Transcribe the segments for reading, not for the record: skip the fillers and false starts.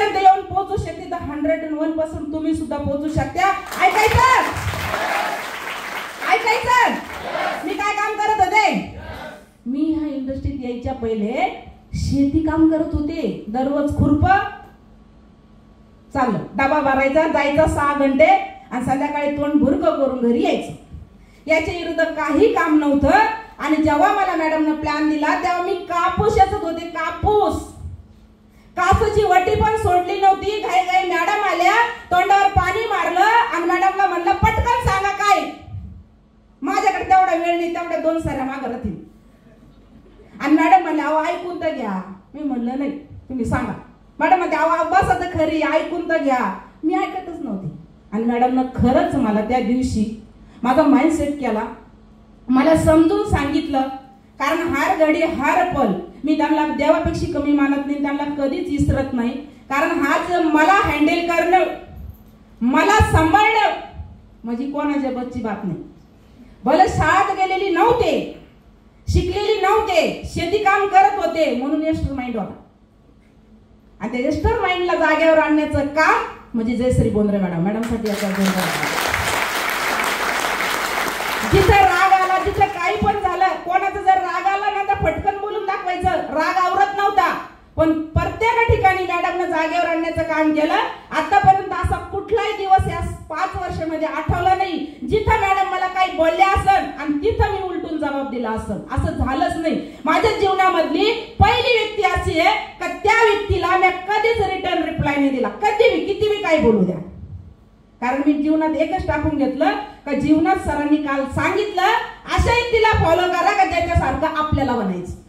येऊन पोहोचू शकते तर 101% तुम्ही सुद्धा पोहोचू शकता. ऐकायचं ऐकायचं. मी काय काम करत होते? मी ह्या इंडस्ट्रीत यायच्या पहिले शेती काम करत होते. दररोज खुरप चाललं, डबा भरायचा, जायचं 6 घंटे आणि संध्याकाळी तोंड भुरक करून घरी यायचं. याच्या विरुद्ध काही काम नव्हतं. आणि जेव्हा मला मॅडमने प्लॅन दिला तेव्हा मी कापूस याचत होते. कापूसची वटी पण सोडली नव्हती. घाई घाई मॅडम आल्या, तोंडावर पाणी मारलं आणि मॅडमला म्हणलं पटकन सांगा काय. माझ्याकडे तेवढा वेळ नाही, तेवढ्या 2 साऱ्या मागं राहतील. आणि मॅडम म्हणले अहो ऐकून तर घ्या. मी म्हणलं नाही तुम्ही सांगा. मॅडम म्हणते अहो बस आता खरी ऐकून तर घ्या. मी ऐकतच नव्हती. आणि मॅडमनं खरंच मला त्या दिवशी माझा माइंडसेट केला, मला समजून सांगितलं. कारण हार घडी हार पल मी त्यांना देवापेक्षा कमी मानत नाही, त्यांना कधीच विसरत नाही. कारण हाच मला हँडल करणं, मला सांभाळणं म्हणजे कोणाच्या बच्ची बात नाही. भले शाळेत गेलेली नव्हते, शिकलेली नव्हते, शेती काम करत होते म्हणून एस्टर माइंड होता. आणि त्या एस्टर माइंडला जागेवर आणण्याचं काम म्हणजे जयश्री बोंद्रे मॅडमसाठी जिथे राग आला, जिथे काही पण झालं, कोणाचा जर राग आला ना तर फटकन बोलून दाखवायचं. राग आवरत नव्हता, पण प्रत्येक ठिकाणी मॅडमने जागेवर आणण्याचं काम केलं. आतापर्यंत असा कुठलाही दिवस या 5 वर्षामध्ये आठवला नाही जिथं मॅडम मला काही बोलल्या असन आणि तिथं मी उलटून जबाब दिला असन. असं झालंच नाही. माझ्या जीवनामधली पहिली व्यक्ती अशी आहे का त्या व्यक्तीला मी कधीच रिटर्न रिप्लाय नाही दिला. कधी किती मी काय बोलू द्या. कारण मी जीवनात एकच टाकून घेतलं का जीवनात सरांनी काल सांगितलं अशा व्यक्तीला फॉलो करा का ज्याच्यासारखं आपल्याला बनायचं.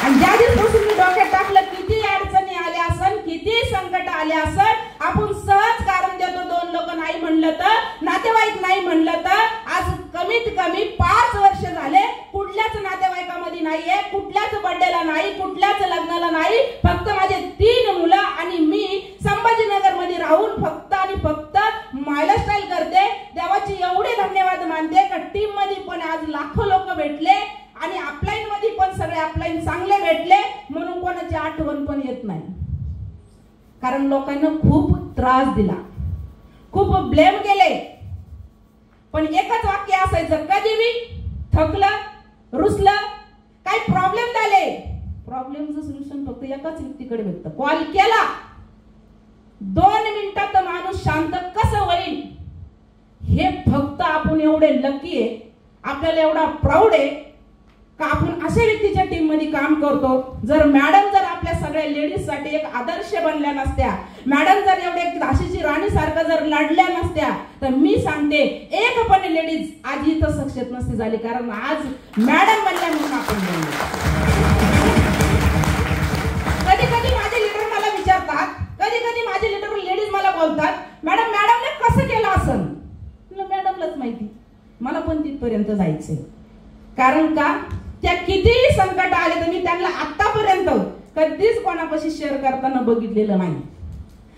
आणि ज्या दिवसापासून मी डोक्यात टाकलं किती अडचणी आल्या असन, किती संकट आले असन, आपण सहज कारण देतो. 2 लोक नाही म्हणलं तर, नातेवाईक नाही म्हणलं तर, आज कमीत कमी 5 वर्ष झाले कुठल्याच नातेवाईकामध्ये नाहीये, कुठल्याच बर्थडेला नाही, कुठल्याच लग्नाला नाही. फक्त माझे 3 मुलं आणि मी संभाजीनगर मध्ये राहून फक्त आणि फक्त माइलस्टाईल करते. देवाची एवढे धन्यवाद मानते का टीम मध्ये पण आज लाखो लोक भेटले आणि ऑफलाईन मध्ये पण सगळे ऑफलाईन चांगले भेटले म्हणून कोणाची आठवण पण येत नाही. कारण लोकांना खूप त्रास दिला, खूप ब्लेम केले, पण एकच वाक्य असायचं कधी मी थकलं, रुसलं, काही प्रॉब्लेम झाले, प्रॉब्लेमचं सोल्युशन फक्त एकाच व्यक्तीकडे भेटतं. कॉल केला 2 मिनिटात माणूस शांत कसं होईल हे फक्त आपण एवढे लकी आहे, आपल्याला एवढा प्राऊड आहे का आपण अशा व्यक्तीच्या टीम मध्ये काम करतो. जर मॅडम जर आपल्या सगळ्या लेडीज साठी एक आदर्श बनल्या नसत्या, मॅडम जर एवढे झाशीची राणी सारखं जर लढल्या नसत्या तर मी सांगते एक पण लेडीज आज इथं सक्सेस नसती झाली. कारण आज मॅडम बनल्या म्हणून आपण बोललो. कधी कधी माझे लीडर मला विचारतात, कधी कधी माझे लीडर लेडीज मला बोलतात मॅडमने कसं केलं असं. मॅडमलाच माहिती, मला पण तिथपर्यंत जायचंय. कारण का त्या कितीही संकट आले तर मी त्यांना आतापर्यंत कधीच कोणापाशी शेअर करताना बघितलेलं नाही.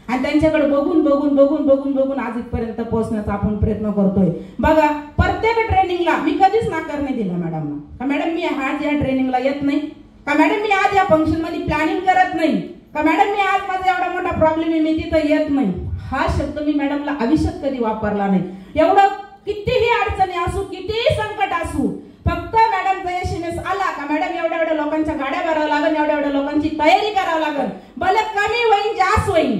आणि त्यांच्याकडे बघून बघून बघून बघून बघून आज इथपर्यंत पोहोचण्याचा आपण प्रयत्न करतोय. बघा प्रत्येक ट्रेनिंगला मी कधीच नाकार नाही दिला मॅडमना. का मॅडम मी आज या ट्रेनिंगला येत नाही, का मॅडम मी आज या फंक्शन मध्ये प्लॅनिंग करत नाही, का मॅडम मी आज माझा एवढा मोठा प्रॉब्लेम आहे मी तिथं येत नाही. हा शब्द मी मॅडमला आयुष्यात कधी वापरला नाही. एवढं कितीही अडचणी असू, कितीही संकट असू, फक्त मॅडमचा यशमेश आला का मॅडम एवढ्या लोकांच्या गाड्या भरावं लागेल, एवढ्या लोकांची तयारी करावं लागेल, भले कमी होईल जास्त होईल,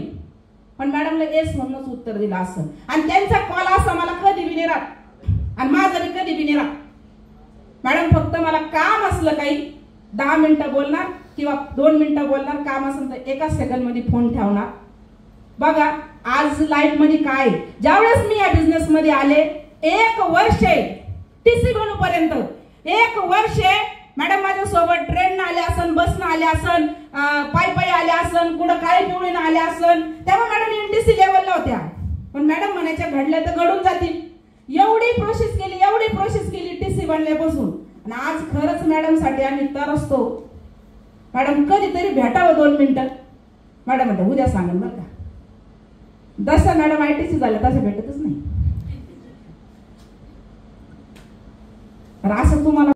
पण मॅडमला येस म्हणूनच उत्तर दिलं असं. आणि त्यांचा कॉल असा मला कधी बी नाही राहत आणि माझा बी कधी बी नाही राहत. मॅडम फक्त मला काम असलं काही 10 मिनिटं बोलणार किंवा 2 मिनिटं बोलणार, काम असेल तर 1 सेकंड मध्ये फोन ठेवणार. बघा आज लाईफ मध्ये काय, ज्यावेळेस मी या बिझनेस मध्ये आले 1 वर्ष टीसी बनू पर्यंत 1 वर्ष मॅडम माझ्या सोबत ट्रेन आले असन, बस आले असन, पायी आले असन, कुठं काय पिवळीनं आले असन. तेव्हा मॅडम एनटीसी लेवलला होत्या, पण मॅडम म्हणायच्या घडल्या तर घडून जातील. एवढी प्रोसेस केली टीसी बनल्यापासून. आणि आज खरंच मॅडम साठी आम्ही तरसतो. मॅडम कधीतरी भेटावं 2 मिनिटं. मॅडम म्हणते उद्या सांगेल बरं का. जसं मॅडम आयटीसी झालं तसं भेटतच नाही. असं तुम्हाला